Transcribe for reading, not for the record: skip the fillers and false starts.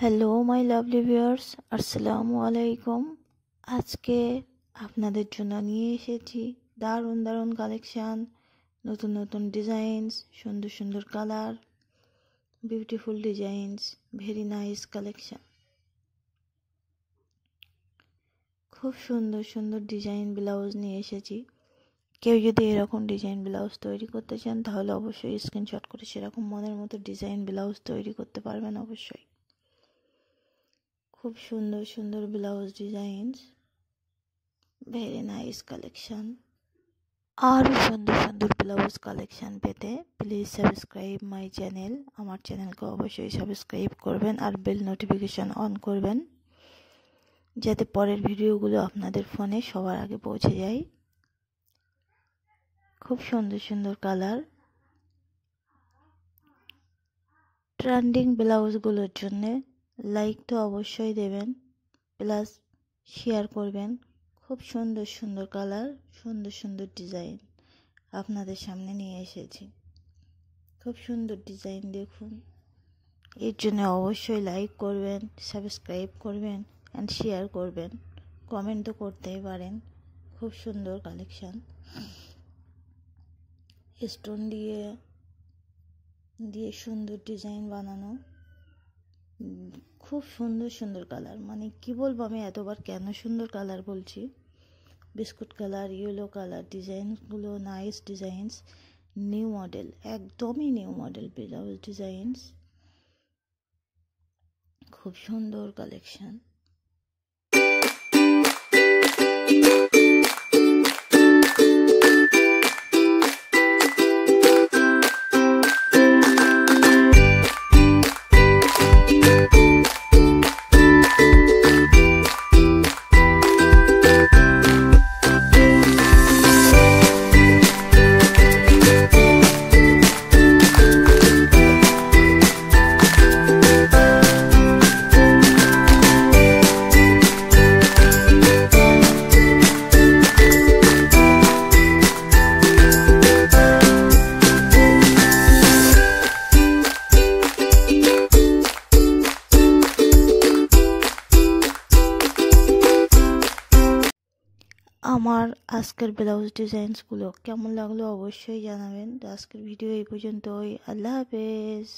Hello my lovely viewers, আসসালামু আলাইকুম। আজকে আপনাদের জন্য নিয়ে এসেছি দারুণ দারুণ কালেকশান, নতুন নতুন ডিজাইনস, সুন্দর সুন্দর colour, beautiful designs, very nice collection. খুব সুন্দর সুন্দর ডিজাইন ব্লাউজ নিয়ে এসেছি। কেউ যদি এরকম ডিজাইন ব্লাউজ তৈরি করতে চান তাহলে অবশ্যই স্ক্রিনশট করে সেরকম মনের মতো ডিজাইন ব্লাউজ তৈরি করতে পারবেন। অবশ্যই খুব সুন্দর সুন্দর blouse designs, very nice collection. আরও সুন্দর সুন্দর ব্লাউজ কালেকশন পেতে প্লিজ সাবস্ক্রাইব মাই চ্যানেল। আমার চ্যানেলকে অবশ্যই সাবস্ক্রাইব করবেন আর বেল নোটিফিকেশন অন করবেন, যাতে পরের ভিডিওগুলো আপনাদের ফোনে সবার আগে পৌঁছে যায়। খুব সুন্দর সুন্দর কালার। ট্রেন্ডিং ব্লাউজগুলোর জন্যে লাইক তো অবশ্যই দেবেন, প্লাস শেয়ার করবেন। খুব সুন্দর সুন্দর কালার, সুন্দর সুন্দর ডিজাইন আপনাদের সামনে নিয়ে এসেছি। খুব সুন্দর ডিজাইন দেখুন। এর জন্য অবশ্যই লাইক করবেন, সাবস্ক্রাইব করবেন অ্যান্ড শেয়ার করবেন, কমেন্ট তো করতেই পারেন। খুব সুন্দর কালেকশান, স্টোন দিয়ে সুন্দর ডিজাইন বানানো। খুব সুন্দর সুন্দর কালার, মানে কি বলবো আমি এতবার কেন সুন্দর কালার বলছি। বিস্কুট কালার, ইয়েলো কালার, ডিজাইনগুলো নাইস ডিজাইনস, নিউ মডেল, একদমই নিউ মডেল ব্লাউজ ডিজাইনস। খুব সুন্দর কালেকশন। আমার আজকের ব্লাউজ ডিজাইনসগুলো কেমন লাগলো অবশ্যই জানাবেন। আজকের ভিডিও এই পর্যন্তই। আল্লাহ হাফেজ।